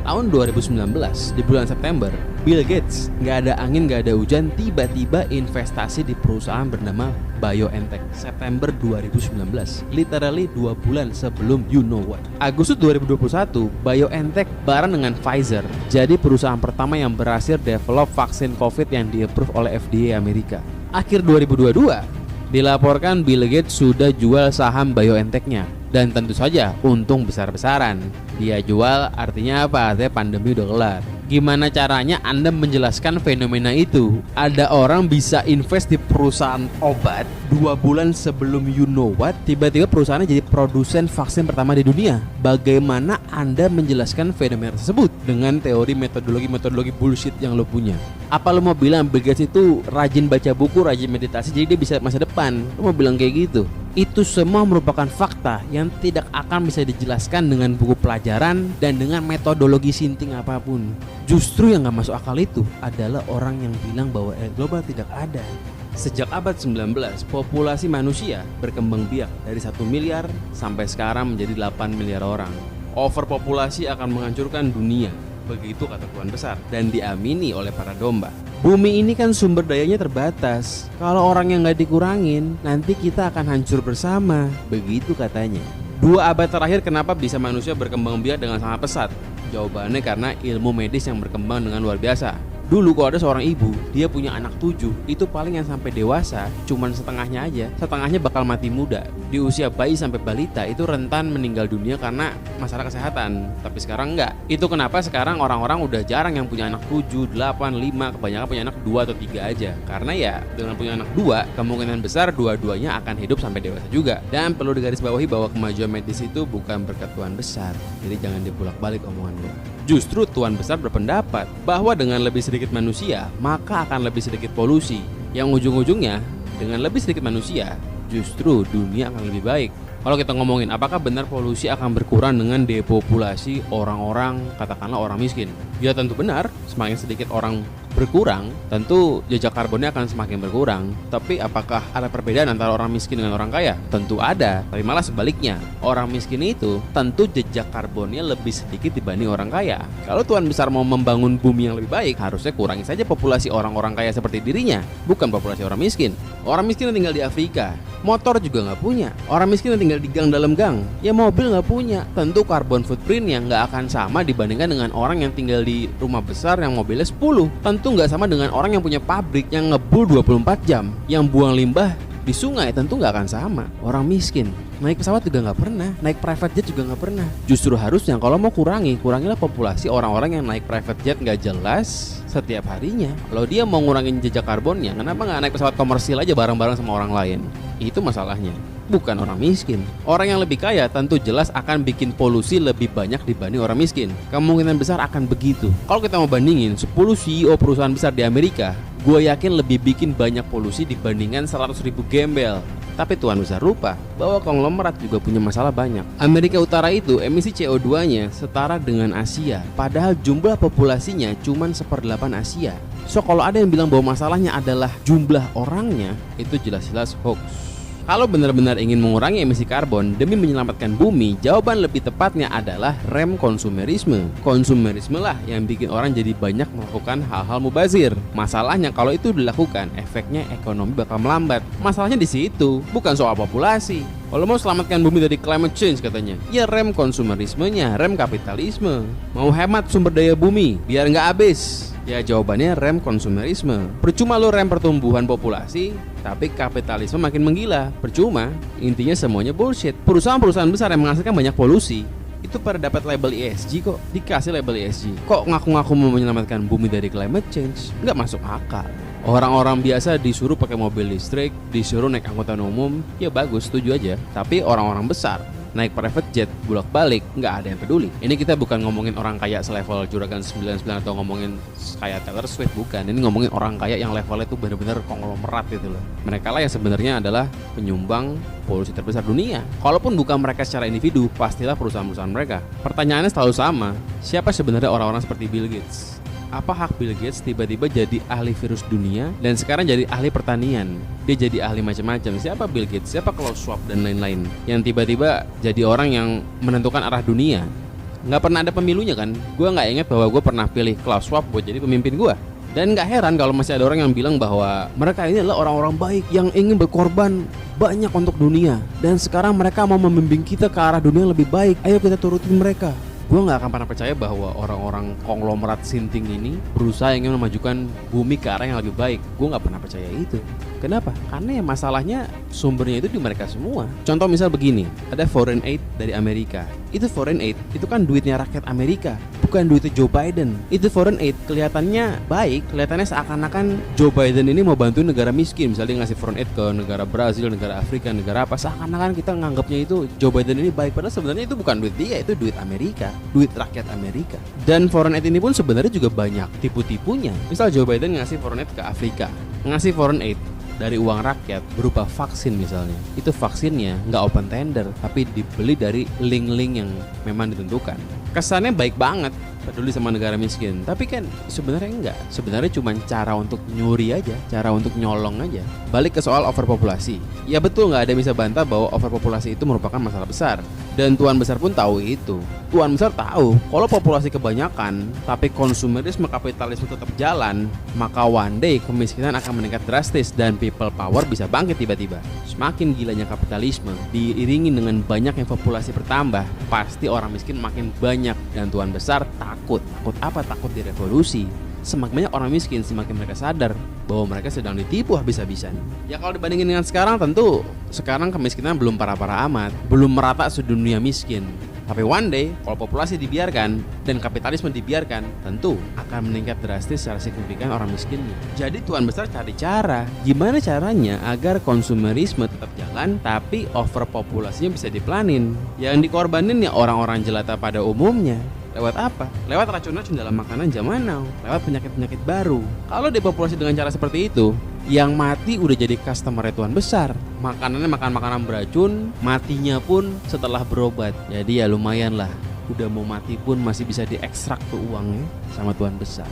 Tahun 2019, di bulan September, Bill Gates, nggak ada angin, nggak ada hujan, tiba-tiba investasi di perusahaan bernama BioNTech. September 2019, literally 2 bulan sebelum you know what. Agustus 2021, BioNTech bareng dengan Pfizer jadi perusahaan pertama yang berhasil develop vaksin COVID yang di-approve oleh FDA Amerika. Akhir 2022, dilaporkan Bill Gates sudah jual saham BioNTech-nya. Dan tentu saja untung besar-besaran. Dia jual artinya apa? Artinya pandemi udah kelar. Gimana caranya Anda menjelaskan fenomena itu? Ada orang bisa invest di perusahaan obat 2 bulan sebelum you know what, tiba-tiba perusahaannya jadi produsen vaksin pertama di dunia. Bagaimana Anda menjelaskan fenomena tersebut dengan teori metodologi bullshit yang lo punya? Apa lo mau bilang Bill Gates itu rajin baca buku, rajin meditasi, jadi dia bisa masa depan? Lo mau bilang kayak gitu? Itu semua merupakan fakta yang tidak akan bisa dijelaskan dengan buku pelajaran dan dengan metodologi sinting apapun. Justru yang gak masuk akal itu adalah orang yang bilang bahwa elit global tidak ada. Sejak abad 19, populasi manusia berkembang biak dari 1 miliar sampai sekarang menjadi 8 miliar orang. Overpopulasi akan menghancurkan dunia, begitu kata Tuhan besar, dan diamini oleh para domba. Bumi ini kan sumber dayanya terbatas. Kalau orang yang gak dikurangin, nanti kita akan hancur bersama, begitu katanya. 2 abad terakhir kenapa bisa manusia berkembang biak dengan sangat pesat? Jawabannya karena ilmu medis yang berkembang dengan luar biasa. Dulu kalau ada seorang ibu, dia punya anak 7, itu paling yang sampai dewasa cuman setengahnya aja. Setengahnya bakal mati muda. Di usia bayi sampai balita itu rentan meninggal dunia karena masalah kesehatan. Tapi sekarang enggak. Itu kenapa sekarang orang-orang udah jarang yang punya anak 7, 8, 5, kebanyakan punya anak 2 atau 3 aja. Karena ya dengan punya anak 2, kemungkinan besar dua-duanya akan hidup sampai dewasa juga. Dan perlu digarisbawahi bahwa kemajuan medis itu bukan berkat Tuhan besar. Jadi jangan dibulak-balik omongan gue. Justru Tuhan besar berpendapat bahwa dengan lebih sedikit manusia, maka akan lebih sedikit polusi. Yang ujung-ujungnya, dengan lebih sedikit manusia, justru dunia akan lebih baik. Kalau kita ngomongin apakah benar polusi akan berkurang dengan depopulasi orang-orang, katakanlah orang miskin? Ya tentu benar, semakin sedikit orang berkurang, tentu jejak karbonnya akan semakin berkurang. Tapi apakah ada perbedaan antara orang miskin dengan orang kaya? Tentu ada, tapi malah sebaliknya. Orang miskin itu tentu jejak karbonnya lebih sedikit dibanding orang kaya. Kalau Tuhan besar mau membangun bumi yang lebih baik, harusnya kurangi saja populasi orang-orang kaya seperti dirinya, bukan populasi orang miskin. Orang miskin yang tinggal di Afrika, motor juga nggak punya. Orang miskin yang tinggal di gang dalam gang, ya mobil nggak punya. Tentu carbon footprintnya nggak akan sama dibandingkan dengan orang yang tinggal di rumah besar yang mobilnya 10. Tentu nggak sama dengan orang yang punya pabrik yang ngebul 24 jam, yang buang limbah di sungai, tentu nggak akan sama. Orang miskin naik pesawat juga nggak pernah, naik private jet juga nggak pernah. Justru harusnya kalau mau kurangilah populasi orang-orang yang naik private jet nggak jelas setiap harinya. Kalau dia mau ngurangin jejak karbonnya, kenapa nggak naik pesawat komersil aja bareng-bareng sama orang lain? Itu masalahnya, bukan orang miskin. Orang yang lebih kaya tentu jelas akan bikin polusi lebih banyak dibanding orang miskin. Kemungkinan besar akan begitu. Kalau kita mau bandingin 10 CEO perusahaan besar di Amerika, gue yakin lebih bikin banyak polusi dibandingkan 100.000 gembel. Tapi Tuhan besar lupa bahwa konglomerat juga punya masalah banyak. Amerika Utara itu emisi CO2-nya setara dengan Asia, padahal jumlah populasinya cuma 1/8 Asia. So kalau ada yang bilang bahwa masalahnya adalah jumlah orangnya, itu jelas-jelas hoax. Kalau benar-benar ingin mengurangi emisi karbon demi menyelamatkan bumi, jawaban lebih tepatnya adalah rem konsumerisme. Konsumerisme lah yang bikin orang jadi banyak melakukan hal-hal mubazir. Masalahnya kalau itu dilakukan, efeknya ekonomi bakal melambat. Masalahnya di situ, bukan soal populasi. Kalau mau selamatkan bumi dari climate change katanya, ya rem konsumerismenya, rem kapitalisme. Mau hemat sumber daya bumi biar nggak habis, ya jawabannya rem konsumerisme. Percuma lo rem pertumbuhan populasi, tapi kapitalisme makin menggila. Percuma, intinya semuanya bullshit. Perusahaan-perusahaan besar yang menghasilkan banyak polusi itu pada dapat label ESG kok, dikasih label ESG. Kok ngaku-ngaku mau menyelamatkan bumi dari climate change? Nggak masuk akal. Orang-orang biasa disuruh pakai mobil listrik, disuruh naik angkutan umum, ya bagus, setuju aja. Tapi orang-orang besar naik private jet bolak-balik, nggak ada yang peduli. Ini kita bukan ngomongin orang kaya selevel Juragan 99 atau ngomongin kayak Taylor Swift, bukan. Ini ngomongin orang kaya yang levelnya itu benar-benar konglomerat gitu loh. Mereka lah yang sebenarnya adalah penyumbang polusi terbesar dunia. Kalaupun bukan mereka secara individu, pastilah perusahaan-perusahaan mereka. Pertanyaannya selalu sama, siapa sebenarnya orang-orang seperti Bill Gates? Apa hak Bill Gates tiba-tiba jadi ahli virus dunia dan sekarang jadi ahli pertanian? Dia jadi ahli macam-macam. Siapa Bill Gates? Siapa Klaus Schwab dan lain-lain yang tiba-tiba jadi orang yang menentukan arah dunia? Nggak pernah ada pemilunya kan. Gue nggak ingat bahwa gue pernah pilih Klaus Schwab buat jadi pemimpin gue. Dan nggak heran kalau masih ada orang yang bilang bahwa mereka ini adalah orang-orang baik yang ingin berkorban banyak untuk dunia. Dan sekarang mereka mau membimbing kita ke arah dunia yang lebih baik. Ayo kita turutin mereka. Gue gak akan pernah percaya bahwa orang-orang konglomerat sinting ini berusaha ingin memajukan bumi ke arah yang lebih baik. Gue gak pernah percaya itu. Kenapa? Karena ya masalahnya sumbernya itu di mereka semua. Contoh misal begini, ada foreign aid dari Amerika. Itu foreign aid, itu kan duitnya rakyat Amerika, bukan duitnya Joe Biden. Itu foreign aid kelihatannya baik, kelihatannya seakan-akan Joe Biden ini mau bantu negara miskin. Misalnya dia ngasih foreign aid ke negara Brazil, negara Afrika, negara apa, seakan-akan kita nganggapnya itu Joe Biden ini baik. Padahal sebenarnya itu bukan duit dia, itu duit Amerika, duit rakyat Amerika. Dan foreign aid ini pun sebenarnya juga banyak tipu-tipunya. Misal Joe Biden ngasih foreign aid ke Afrika, ngasih foreign aid dari uang rakyat berupa vaksin misalnya. Itu vaksinnya nggak open tender, tapi dibeli dari link-link yang memang ditentukan. Kesannya baik banget, peduli sama negara miskin, tapi kan sebenarnya enggak. Sebenarnya cuma cara untuk nyuri aja, cara untuk nyolong aja. Balik ke soal overpopulasi. Ya betul, nggak ada yang bisa bantah bahwa overpopulasi itu merupakan masalah besar. Dan Tuan Besar pun tahu itu. Tuan Besar tahu kalau populasi kebanyakan, tapi konsumerisme kapitalisme tetap jalan, maka one day kemiskinan akan meningkat drastis dan people power bisa bangkit tiba-tiba. Semakin gilanya kapitalisme diiringi dengan banyaknya populasi bertambah, pasti orang miskin makin banyak. Dan Tuan Besar takut apa? Takut direvolusi. Semakin banyak orang miskin, semakin mereka sadar bahwa mereka sedang ditipu habis-habisan. Ya kalau dibandingin dengan sekarang, tentu sekarang kemiskinan belum parah-parah amat, belum merata sedunia miskin. Tapi one day, kalau populasi dibiarkan dan kapitalisme dibiarkan, tentu akan meningkat drastis secara signifikan orang miskinnya. Jadi Tuan Besar cari cara, gimana caranya agar konsumerisme tetap jalan, tapi overpopulasinya bisa diplanin. Yang dikorbanin ya orang-orang jelata pada umumnya. Lewat apa? Lewat racun-racun dalam makanan zaman now, lewat penyakit-penyakit baru. Kalau depopulasi dengan cara seperti itu, yang mati udah jadi customer Tuan Besar. Makanannya makan makanan beracun, matinya pun setelah berobat. Jadi ya lumayan lah, udah mau mati pun masih bisa diekstrak tuh uangnya sama Tuan Besar.